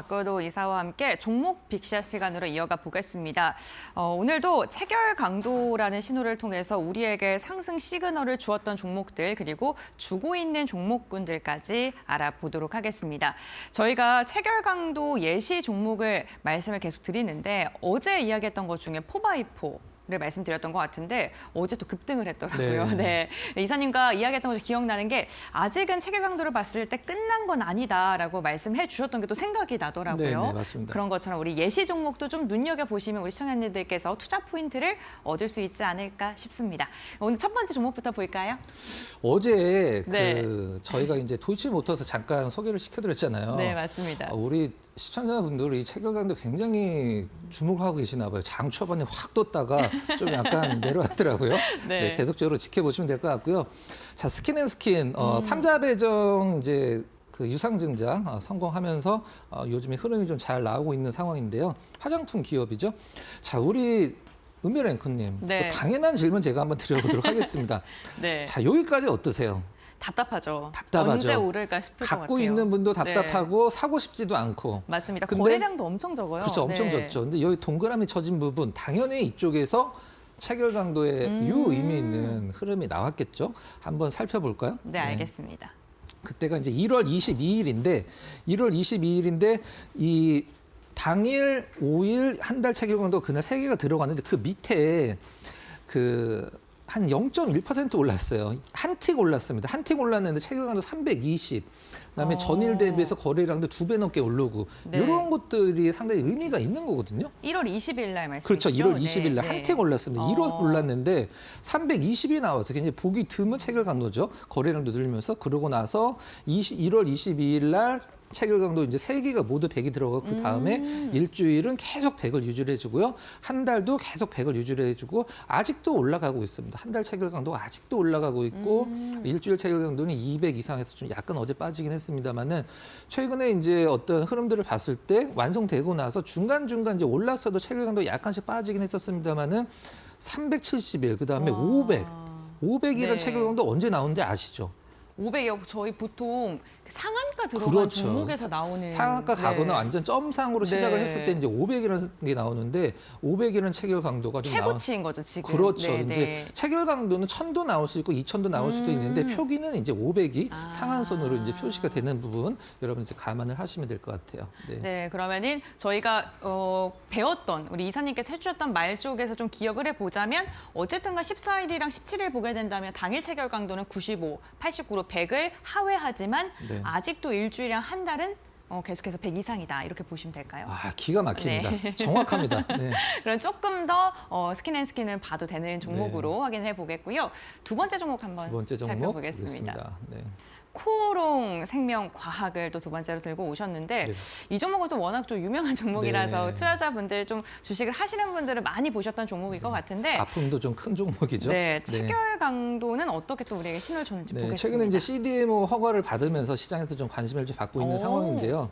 박거도 이사와 함께 종목 빅샷 시간으로 이어가 보겠습니다. 오늘도 체결 강도라는 신호를 통해서 우리에게 상승 시그널을 주었던 종목들 그리고 주고 있는 종목군들까지 알아보도록 하겠습니다. 저희가 체결 강도 예시 종목을 말씀을 계속 드리는데 어제 이야기했던 것 중에 포바이포 를 말씀드렸던 것 같은데 어제 또 급등을 했더라고요. 네. 이사님과 이야기했던 것이 기억나는 게 아직은 체결 강도를 봤을 때 끝난 건 아니다라고 말씀해 주셨던 게 또 생각이 나더라고요. 네, 맞습니다. 그런 것처럼 우리 예시 종목도 좀 눈여겨보시면 우리 시청자님들께서 투자 포인트를 얻을 수 있지 않을까 싶습니다. 오늘 첫 번째 종목부터 볼까요? 어제 네. 저희가 이제 도이치모터스 잠깐 소개를 시켜드렸잖아요. 네, 맞습니다. 우리 시청자분들이 체결 강도 굉장히 주목하고 계시나 봐요. 장 초반에 확 떴다가 좀 약간 내려왔더라고요. 네. 네, 계속적으로 지켜보시면 될 것 같고요. 자, 스킨앤스킨 삼자 배정 이제 그 유상증자 성공하면서 요즘에 흐름이 좀 잘 나오고 있는 상황인데요. 화장품 기업이죠. 자, 우리 은별 앵커님, 네. 또 당연한 질문 제가 한번 드려보도록 하겠습니다. 네. 자, 여기까지 어떠세요? 답답하죠. 답답하죠. 언제 오를까 싶을 것 같아요. 갖고 있는 분도 네. 답답하고 사고 싶지도 않고. 맞습니다. 근데- 거래량도 엄청 적어요. 그렇죠. 엄청 네. 적죠. 근데 여기 동그라미 쳐진 부분 당연히 이쪽에서 체결 강도에 유의미 있는 흐름이 나왔겠죠. 한번 살펴볼까요? 네, 알겠습니다. 그때가 이제 1월 22일인데 이 당일 5일 한 달 체결 강도 그날 3개가 들어갔는데 그 밑에 한 0.1% 올랐어요. 한 틱 올랐습니다. 한 틱 올랐는데 체결 강도 320. 그다음에 전일 대비해서 거래량도 2배 넘게 오르고 네. 이런 것들이 상당히 의미가 있는 거거든요. 1월 20일 날 말씀이시죠? 그렇죠. 1월 20일 날 네. 한 틱 올랐습니다. 1원 올랐는데 320이 나와서 굉장히 보기 드문 체결 강도죠. 거래량도 늘면서 그러고 나서 1월 22일 날 체결 강도 이제 3개가 모두 100이 들어가고 그 다음에 일주일은 계속 100을 유지를 해주고요. 한 달도 계속 100을 유지를 해주고 아직도 올라가고 있습니다. 한 달 체결 강도가 아직도 올라가고 있고 일주일 체결 강도는 200 이상에서 좀 약간 어제 빠지긴 했습니다만은 최근에 이제 어떤 흐름들을 봤을 때 완성되고 나서 중간중간 이제 올랐어도 체결 강도 약간씩 빠지긴 했었습니다만은 371 그다음에 500이라는 네. 체결 강도 언제 나오는지 아시죠? 500이 저희 보통 상한가 들어간 그렇죠. 종목에서 나오는 상한가 가거나 네. 완전 점상으로 시작을 네. 했을 때 이제 500이라는 게 나오는데 500이라는 체결 강도가 좀 최고치인 거죠 지금. 그렇죠. 네, 이제 네. 체결 강도는 1000도 나올 수 있고 2000도 나올 수도 있는데 표기는 이제 500이 상한선으로 이제 표시가 되는 부분 여러분 이제 감안을 하시면 될 것 같아요. 네. 네, 그러면은 저희가 배웠던 우리 이사님께서 해주셨던 말 속에서 좀 기억을 해보자면 어쨌든가 14일이랑 17일 보게 된다면 당일 체결 강도는 95, 89로 100을 하회하지만 네. 아직도 일주일이랑 한 달은 계속해서 100 이상이다 이렇게 보시면 될까요? 아, 기가 막힙니다. 네. 정확합니다. 네. 그럼 조금 더 스킨앤스킨을 봐도 되는 종목으로 확인해 보겠고요. 두 번째 종목 한번 두 번째 종목 살펴보겠습니다. 보겠습니다. 네. 코오롱 생명과학을 또 두 번째로 들고 오셨는데 네. 이 종목은 또 워낙 좀 유명한 종목이라서 네. 투자자분들 좀 주식을 하시는 분들은 많이 보셨던 종목일 것 같은데 아픔도 좀 큰 종목이죠. 네, 체결 강도는 어떻게 또 우리에게 신호를 줬는지 네, 보겠습니다. 최근에 이제 CDMO 허가를 받으면서 시장에서 좀 관심을 좀 받고 있는 오. 상황인데요.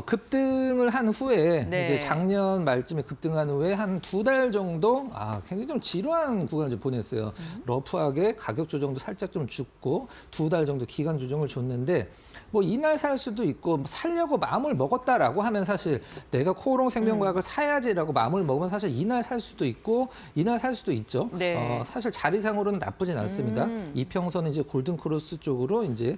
급등을 한 후에 네. 이제 작년 말쯤에 급등한 후에 한 2달 정도 굉장히 좀 지루한 구간을 좀 보냈어요. 러프하게 가격 조정도 살짝 좀 죽고 2달 정도 기간 조정을 줬는데 뭐 이날 살 수도 있고 살려고 마음을 먹었다라고 하면 사실 내가 코오롱 생명과학을 사야지라고 마음을 먹으면 사실 이날 살 수도 있고 이날 살 수도 있죠. 네. 사실 자리상으로는 나쁘진 않습니다. 이평선은 이제 골든 크로스 쪽으로 이제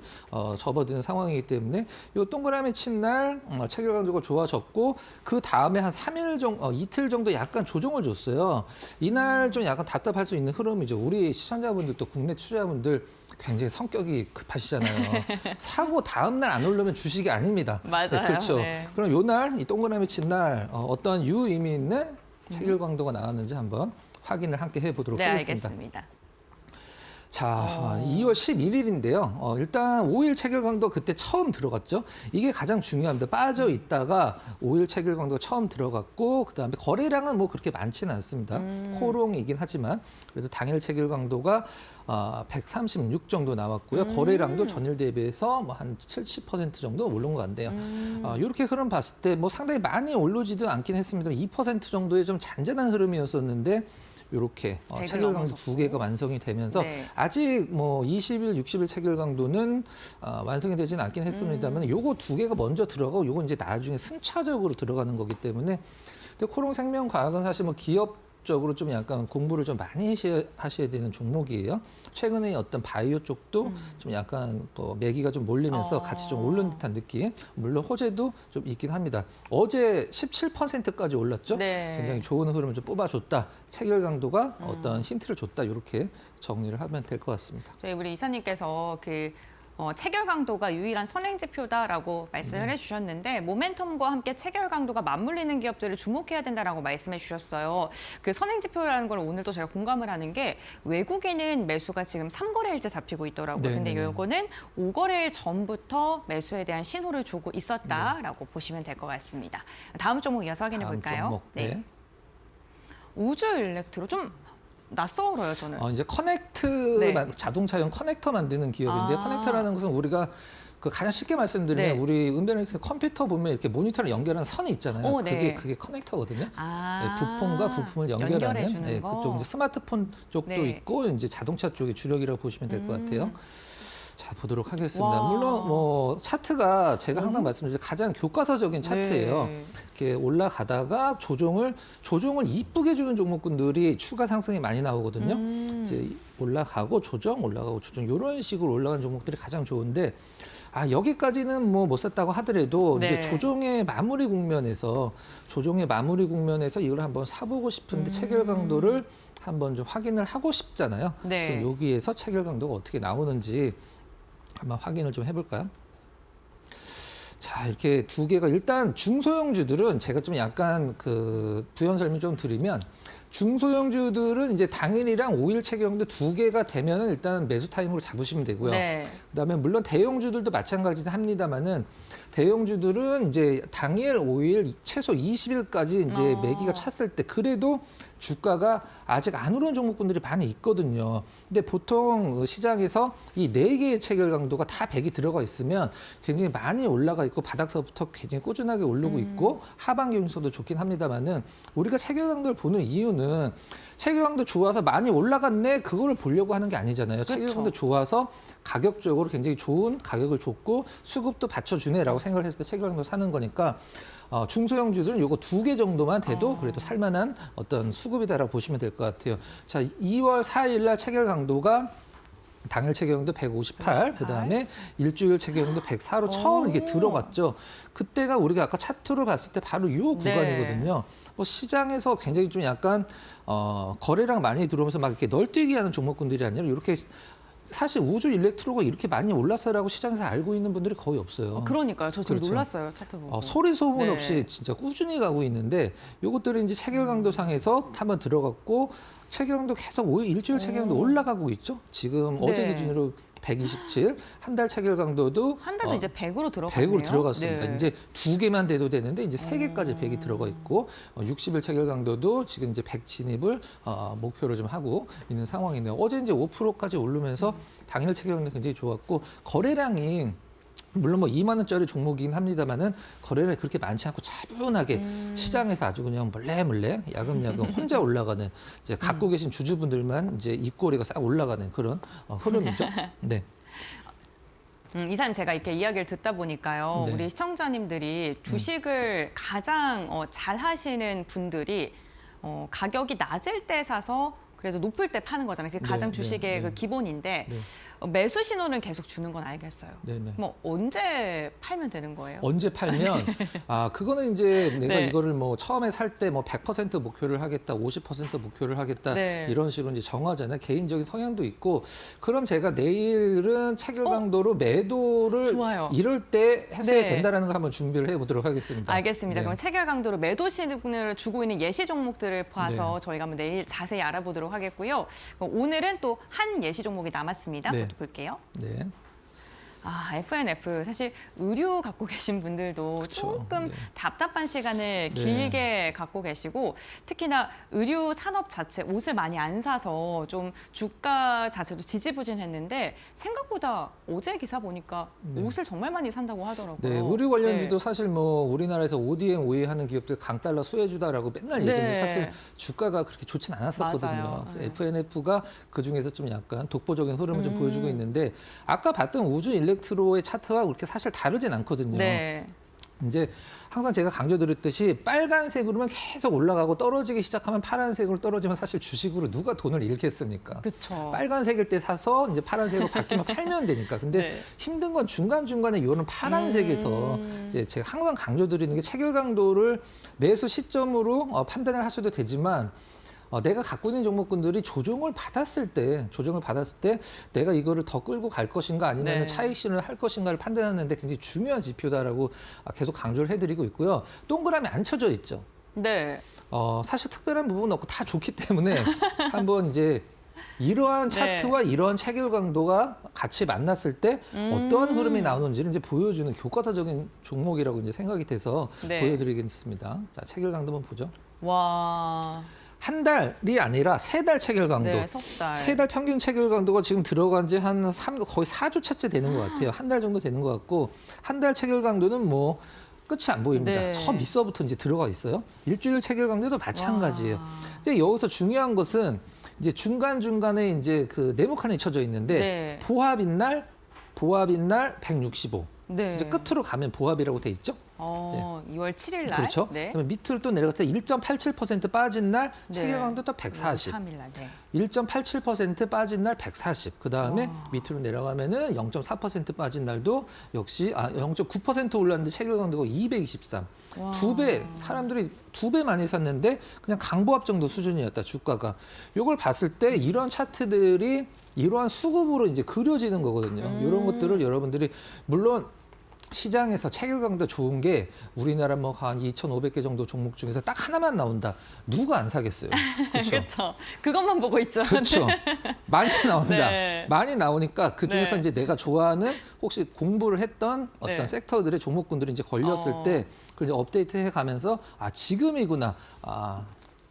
접어드는 상황이기 때문에 이 동그라미 친 날 체결 강도가 좋아졌고 그 다음에 한 3일 정도, 이틀 정도 약간 조정을 줬어요. 이날 좀 약간 답답할 수 있는 흐름이죠. 우리 시청자분들 또 국내 투자자분들 굉장히 성격이 급하시잖아요. 사고 다음 날 안 오르면 주식이 아닙니다. 맞아요. 네, 그렇죠. 네. 그럼 요 날 이 동그라미 친 날 어떤 유의미 있는 체결 강도가 나왔는지 한번 확인을 함께 해보도록 네, 하겠습니다. 알겠습니다. 자, 2월 11일인데요. 일단 5일 체결 강도 그때 처음 들어갔죠. 이게 가장 중요합니다. 빠져 있다가 5일 체결 강도가 처음 들어갔고 그다음에 거래량은 뭐 그렇게 많지는 않습니다. 코롱이긴 하지만 그래도 당일 체결 강도가 136 정도 나왔고요. 거래량도 전일 대비해서 뭐 한 70% 정도 오른 것 같네요. 이렇게 흐름 봤을 때 뭐 상당히 많이 오르지도 않긴 했습니다. 2% 정도의 좀 잔잔한 흐름이었었는데 이렇게 백을 체결 강도 넘어섰고. 2개가 완성이 되면서 네. 아직 뭐 20일, 60일 체결 강도는 완성이 되지는 않긴 했습니다만 요거 2개가 먼저 들어가고 요거 이제 나중에 순차적으로 들어가는 거기 때문에 근데 코롱생명과학은 사실 뭐 기업적으로 좀 약간 공부를 좀 많이 하셔야 되는 종목이에요. 최근에 어떤 바이오 쪽도 좀 약간 뭐 매기가 좀 몰리면서 같이 좀 오른 듯한 느낌. 물론 호재도 좀 있긴 합니다. 어제 17%까지 올랐죠. 네. 굉장히 좋은 흐름을 좀 뽑아줬다. 체결 강도가 어떤 힌트를 줬다. 이렇게 정리를 하면 될 것 같습니다. 저희 우리 이사님께서 체결 강도가 유일한 선행 지표다라고 말씀을 해주셨는데 모멘텀과 함께 체결 강도가 맞물리는 기업들을 주목해야 된다라고 말씀해 주셨어요. 그 선행 지표라는 걸 오늘도 제가 공감을 하는 게 외국인은 매수가 지금 3거래일째 잡히고 있더라고요. 네, 근데 네, 네. 이거는 5거래일 전부터 매수에 대한 신호를 주고 있었다라고 네. 보시면 될 것 같습니다. 다음 종목 이어서 확인해 다음 볼까요? 종목. 네. 우주 일렉트로 좀 낯설어요, 저는. 이제 커넥트 네. 자동차용 커넥터 만드는 기업인데 아. 커넥터라는 것은 우리가 그 가장 쉽게 말씀드리면 네. 우리 은변에서 컴퓨터 보면 이렇게 모니터를 연결하는 선이 있잖아요. 네. 그게 커넥터거든요. 아, 네, 부품과 부품을 연결하는 연결해주는 거. 그쪽 이제 스마트폰 쪽도 네. 있고 이제 자동차 쪽의 주력이라고 보시면 될 것 같아요. 자, 보도록 하겠습니다. 와. 물론 뭐 차트가 제가 항상 말씀드리죠. 가장 교과서적인 차트예요. 네. 이렇게 올라가다가 조정을 이쁘게 주는 종목군들이 추가 상승이 많이 나오거든요. 이제 올라가고 조정, 올라가고 조정 이런 식으로 올라가는 종목들이 가장 좋은데 여기까지는 뭐 못 샀다고 하더라도 네. 이제 조정의 마무리 국면에서 이걸 한번 사보고 싶은데 체결 강도를 한번 좀 확인을 하고 싶잖아요. 네. 그럼 여기에서 체결 강도가 어떻게 나오는지 한번 확인을 좀 해볼까요? 자, 이렇게 2개가 일단 중소형주들은 제가 좀 약간 그 부연 설명 좀 드리면 중소형주들은 이제 당일이랑 5일 체결강도 2개가 되면은 일단 매수 타임으로 잡으시면 되고요. 네. 그다음에 물론 대형주들도 마찬가지긴 합니다만은 대형주들은 이제 당일 5일 최소 20일까지 이제 매기가 찼을 때 그래도 주가가 아직 안 오른 종목군들이 많이 있거든요. 근데 보통 시장에서 이 4개의 체결 강도가 다 100이 들어가 있으면 굉장히 많이 올라가 있고 바닥서부터 굉장히 꾸준하게 오르고 있고 하반기 운서도 좋긴 합니다만은 우리가 체결 강도를 보는 이유는 체결 강도 좋아서 많이 올라갔네 그거를 보려고 하는 게 아니잖아요. 체결 강도 좋아서 가격적으로 굉장히 좋은 가격을 줬고 수급도 받쳐주네라고 생각을 했을 때 체결 강도 사는 거니까 중소형주들은 요거 2개 정도만 돼도 그래도 살만한 어떤 수급이다라고 보시면 될 것 같아요. 자, 2월 4일 날 체결 강도가 당일 체결강도 158, 그다음에 일주일 체결강도 104로 처음 이게 들어갔죠. 그때가 우리가 아까 차트로 봤을 때 바로 이 구간이거든요. 뭐 시장에서 굉장히 좀 약간 거래량 많이 들어오면서 막 이렇게 널뛰기 하는 종목군들이 아니라 이렇게 사실 우주 일렉트로가 이렇게 많이 올랐어라고 시장에서 알고 있는 분들이 거의 없어요. 그러니까요. 저 지금 그렇죠. 놀랐어요. 차트 보고. 소리 소문 네. 없이 진짜 꾸준히 가고 있는데 요것들은 이제 체결강도상에서 한번 들어갔고 체결강도 계속 일주일 체결강도 올라가고 있죠. 지금 어제 네. 기준으로 127, 한 달 체결강도도 한 달도 이제 100으로 들어갔네요. 100으로 들어갔습니다. 네. 이제 2개만 돼도 되는데 이제 3개까지 100이 들어가 있고 60일 체결 강도도 지금 이제 100 진입을 목표로 좀 하고 있는 상황이네요. 어제 이제 5%까지 오르면서 당일 체결 강도 굉장히 좋았고 거래량이 물론 뭐 2만 원짜리 종목이긴 합니다만은 거래량이 그렇게 많지 않고 차분하게 시장에서 아주 그냥 몰래 야금야금 혼자 올라가는 이제 갖고 계신 주주분들만 이제 입꼬리가 싹 올라가는 그런 흐름이죠. 네. 이사님 제가 이렇게 이야기를 듣다 보니까요. 네. 우리 시청자님들이 주식을 가장 잘 하시는 분들이 가격이 낮을 때 사서 그래도 높을 때 파는 거잖아요. 그게 가장 네, 주식의 네, 그 네. 기본인데 네. 매수 신호는 계속 주는 건 알겠어요. 네네. 뭐 언제 팔면 되는 거예요? 언제 팔면 그거는 이제 내가 네. 이거를 뭐 처음에 살 때 뭐 100% 목표를 하겠다, 50% 목표를 하겠다 네. 이런 식으로 이제 정하잖아요. 개인적인 성향도 있고 그럼 제가 내일은 체결 강도로 매도를 좋아요. 이럴 때 했어야 네. 된다라는 걸 한번 준비를 해보도록 하겠습니다. 알겠습니다. 네. 그럼 체결 강도로 매도 신호를 주고 있는 예시 종목들을 봐서 네. 저희가 한번 내일 자세히 알아보도록 하겠고요. 오늘은 또 한 예시 종목이 남았습니다. 네. 그것도 볼게요. 네. FNF 사실 의류 갖고 계신 분들도 그쵸. 조금 네. 답답한 시간을 네. 길게 갖고 계시고 특히나 의류 산업 자체 옷을 많이 안 사서 좀 주가 자체도 지지부진했는데 생각보다 어제 기사 보니까 네. 옷을 정말 많이 산다고 하더라고요. 네, 의류 관련주도 네. 사실 뭐 우리나라에서 ODM, OE 하는 기업들 강달러 수혜주다라고 맨날 얘기했는데 네. 사실 주가가 그렇게 좋진 않았었거든요. 맞아요. 네. FNF가 그 중에서 좀 약간 독보적인 흐름을 좀 보여주고 음. 있는데 아까 봤던 우주 일렉트로의 차트와 그렇게 사실 다르진 않거든요. 네. 이제 항상 제가 강조드렸듯이 빨간색으로만 계속 올라가고 떨어지기 시작하면 파란색으로 떨어지면 사실 주식으로 누가 돈을 잃겠습니까? 그렇죠. 빨간색일 때 사서 이제 파란색으로 바뀌면 팔면 되니까. 근데 네. 힘든 건 중간중간에 이런 파란색에서 이제 제가 항상 강조드리는 게 체결 강도를 매수 시점으로 판단을 하셔도 되지만 내가 갖고 있는 종목군들이 조정을 받았을 때 내가 이거를 더 끌고 갈 것인가 아니면 네. 차익 실현을 할 것인가를 판단하는데 굉장히 중요한 지표다라고 계속 강조를 해드리고 있고요. 동그라미 안 쳐져 있죠. 네. 사실 특별한 부분은 없고 다 좋기 때문에 한번 이제 이러한 차트와 이러한 체결 강도가 같이 만났을 때 어떠한 흐름이 나오는지를 이제 보여주는 교과서적인 종목이라고 이제 생각이 돼서 네. 보여드리겠습니다. 자, 체결 강도 한번 보죠. 와. 한 달이 아니라 3달 체결 강도. 네, 석 달. 3달 평균 체결 강도가 지금 들어간 지 거의 4주차째 되는 것 같아요. 한 달 정도 되는 것 같고 한 달 체결 강도는 뭐 끝이 안 보입니다. 네. 저 밑서부터 이제 들어가 있어요. 일주일 체결 강도도 마찬가지예요. 와. 이제 여기서 중요한 것은 이제 중간중간에 이제 그 네모칸이 쳐져 있는데 네. 보합인 날 165. 네. 이제 끝으로 가면 보합이라고 돼 있죠. 2월 7일 날. 그렇죠. 네. 그러면 밑으로 또 내려갔을 때 1.87% 빠진 날 체결 강도 또 140. 3일 날. 네. 1.87% 빠진 날 140. 그 다음에 밑으로 내려가면은 0.4% 빠진 날도 역시 0.9% 올랐는데 체결 강도가 223. 와. 2배 사람들이 2배 많이 샀는데 그냥 강보합 정도 수준이었다 주가가. 이걸 봤을 때 이런 차트들이 이러한 수급으로 이제 그려지는 거거든요. 이런 것들을 여러분들이 물론 시장에서 체결 강도 좋은 게 우리나라 뭐 한 2,500개 정도 종목 중에서 딱 하나만 나온다. 누가 안 사겠어요. 그렇죠. 그렇죠. 그것만 보고 있죠. 그렇죠. 많이 나온다. 네. 많이 나오니까 그 중에서 네. 이제 내가 좋아하는 혹시 공부를 했던 어떤 네. 섹터들의 종목군들이 이제 걸렸을 때 그걸 이제 업데이트 해 가면서 지금이구나.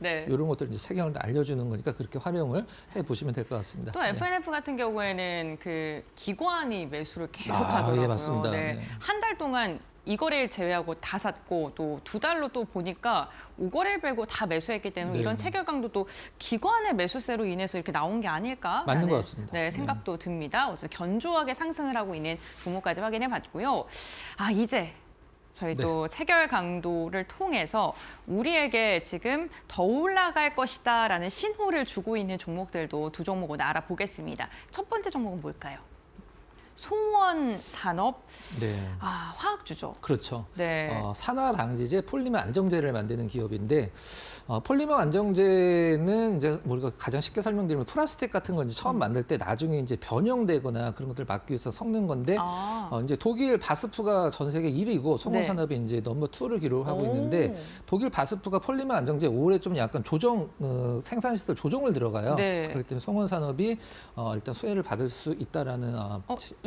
네. 이런 것들 이제 체결을 알려주는 거니까 그렇게 활용을 해 보시면 될 것 같습니다. 또 FNF 같은 경우에는 그 기관이 매수를 계속 하더라고요. 예, 맞습니다. 네. 네. 한 달 동안 2거래일 제외하고 다 샀고 또 2달로 또 보니까 5거래일 빼고 다 매수했기 때문에 네. 이런 체결 강도도 기관의 매수세로 인해서 이렇게 나온 게 아닐까? 맞는 것 같습니다. 네, 생각도 듭니다. 어쨌든 견조하게 상승을 하고 있는 종목까지 확인해 봤고요. 이제 저희 또 체결 강도를 통해서 우리에게 지금 더 올라갈 것이다라는 신호를 주고 있는 종목들도 두 종목을 알아보겠습니다. 첫 번째 종목은 뭘까요? 송원산업, 네. 화학주죠. 그렇죠. 네. 산화 방지제 폴리머 안정제를 만드는 기업인데 폴리머 안정제는 이제 우리가 가장 쉽게 설명드리면 플라스틱 같은 걸 이제 처음 만들 때 나중에 이제 변형되거나 그런 것들을 막기 위해서 섞는 건데 이제 독일 바스프가 전 세계 1위고 송원산업이 이제 넘버 2를 기록하고 있는데 독일 바스프가 폴리머 안정제 올해 좀 약간 생산 시설 조정을 들어가요. 네. 그렇기 때문에 송원산업이 일단 수혜를 받을 수 있다라는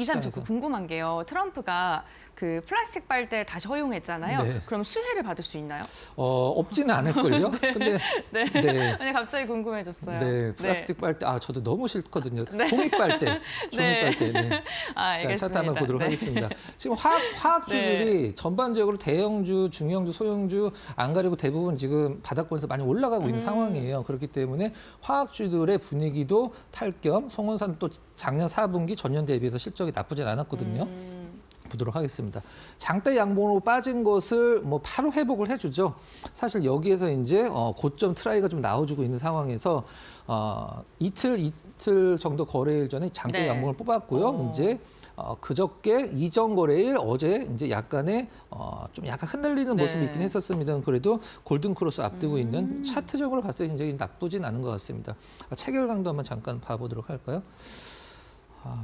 이사님, 시장에서. 저 궁금한 게요. 트럼프가 그 플라스틱 빨대 다시 허용했잖아요. 네. 그럼 수혜를 받을 수 있나요? 없지는 않을걸요. 근데 네. 아니, 갑자기 궁금해졌어요. 네, 플라스틱 빨대 저도 너무 싫거든요. 네. 종이 빨대. 네. 알겠습니다. 차트 한번 보도록 네. 하겠습니다. 지금 화학주들이 전반적으로 대형주, 중형주, 소형주 안 가리고 대부분 지금 바닥권에서 많이 올라가고 있는 상황이에요. 그렇기 때문에 화학주들의 분위기도 탈 겸 송원산 또 작년 4분기 전년 대비해서 실적이 나쁘진 않았거든요. 보도록 하겠습니다. 장대 양봉으로 빠진 것을 뭐 바로 회복을 해주죠. 사실 여기에서 이제 고점 트라이가 좀 나와주고 있는 상황에서 이틀 정도 거래일 전에 장대 네. 양봉을 뽑았고요. 이제 그저께 이전 거래일 어제 이제 약간의 좀 약간 흔들리는 모습이 있긴 했었습니다. 그래도 골든 크로스 앞두고 있는 차트적으로 봤을 때 굉장히 나쁘진 않은 것 같습니다. 체결 강도 한번 잠깐 봐보도록 할까요?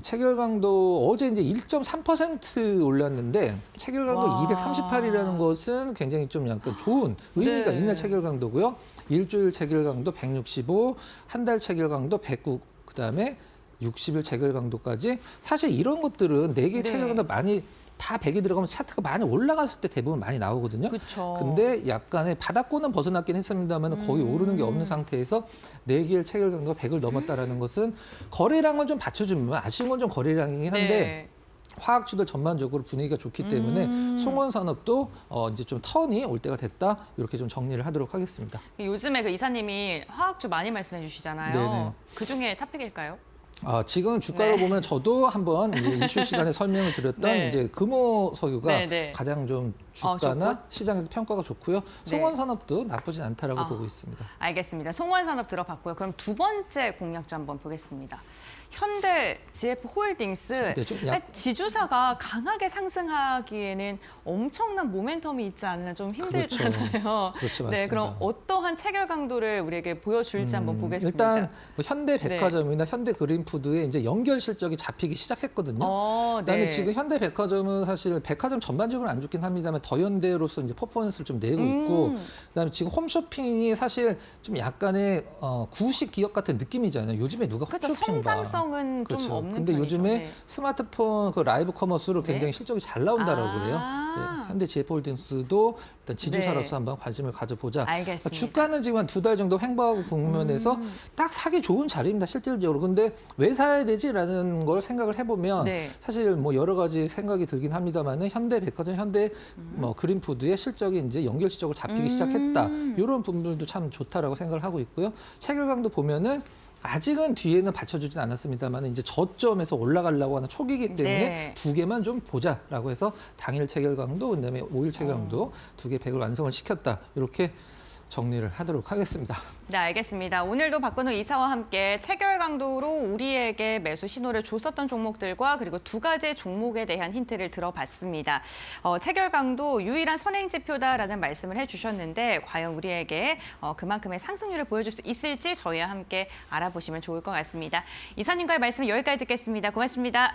체결 강도 어제 이제 1.3% 올랐는데 체결 강도 238이라는 것은 굉장히 좀 약간 좋은 의미가 있는 체결 강도고요. 일주일 체결 강도 165, 한 달 체결 강도 109, 그다음에 60일 체결 강도까지 사실 이런 것들은 4개 네. 체결 강도 많이 다 100이 들어가면 차트가 많이 올라갔을 때 대부분 많이 나오거든요. 그렇죠. 근데 약간의 바닥권은 벗어났긴 했습니다만 거의 오르는 게 없는 상태에서 4개의 체결 강도가 100을 넘었다라는 것은 거래량은 좀 받쳐주면 아쉬운 건 좀 거래량이긴 한데 네. 화학주들 전반적으로 분위기가 좋기 때문에 송원 산업도 이제 좀 턴이 올 때가 됐다 이렇게 좀 정리를 하도록 하겠습니다. 요즘에 그 이사님이 화학주 많이 말씀해 주시잖아요. 네네. 그중에 탑픽일까요? 지금 주가로 네. 보면 저도 한번 이제 이슈 시간에 설명을 드렸던 네. 이제 금호 석유가 네, 네. 가장 좀 주가나 좋고? 시장에서 평가가 좋고요. 네. 송원 산업도 나쁘진 않다라고 보고 있습니다. 알겠습니다. 송원산업 들어봤고요. 그럼 두 번째 공략주 한번 보겠습니다. 현대 GF 홀딩스 근데 좀 지주사가 강하게 상승하기에는 엄청난 모멘텀이 있지 않으면 좀 힘들잖아요. 그렇죠, 네, 그럼 맞습니다. 어떠한 체결 강도를 우리에게 보여줄지 한번 보겠습니다. 일단 뭐 현대백화점이나 현대그린푸드의 이제 연결 실적이 잡히기 시작했거든요. 그다음에 네. 지금 현대백화점은 사실 백화점 전반적으로 안 좋긴 합니다만 더현대로서 이제 퍼포먼스를 좀 내고 있고, 그다음에 지금 홈쇼핑이 사실 좀 약간의 구식 기업 같은 느낌이잖아요. 요즘에 누가 그렇죠. 홈쇼핑 봐? 성장성은 그렇죠. 좀 없는 근데 편이죠. 요즘에 네. 스마트폰 그 라이브 커머스로 굉장히 네. 실적이 잘 나온다라고 아. 그래요. 네, 현대 GF홀딩스도 일단 지주사로서 네. 한번 관심을 가져보자. 알겠습니다. 주가는 지금 한 2달 정도 횡보하고 국면에서 딱 사기 좋은 자리입니다, 실질적으로. 근데 왜 사야 되지라는 걸 생각을 해보면 네. 사실 뭐 여러 가지 생각이 들긴 합니다만은 현대백화점, 현대 뭐 그린푸드의 실적이 이제 연결 실적으로 잡히기 시작했다. 이런 부분들도 참 좋다라고 생각을 하고 있고요. 체결강도 보면은 아직은 뒤에는 받쳐주진 않았습니다만 이제 저점에서 올라가려고 하는 초기이기 때문에 네. 2개만 좀 보자라고 해서 당일 체결강도 그다음에 5일 체결강도 2개 100을 완성을 시켰다. 이렇게 정리를 하도록 하겠습니다. 네, 알겠습니다. 오늘도 박근호 이사와 함께 체결 강도로 우리에게 매수 신호를 줬었던 종목들과 그리고 두 가지 종목에 대한 힌트를 들어봤습니다. 체결 강도 유일한 선행 지표다라는 말씀을 해주셨는데 과연 우리에게 그만큼의 상승률을 보여줄 수 있을지 저희와 함께 알아보시면 좋을 것 같습니다. 이사님과의 말씀 여기까지 듣겠습니다. 고맙습니다.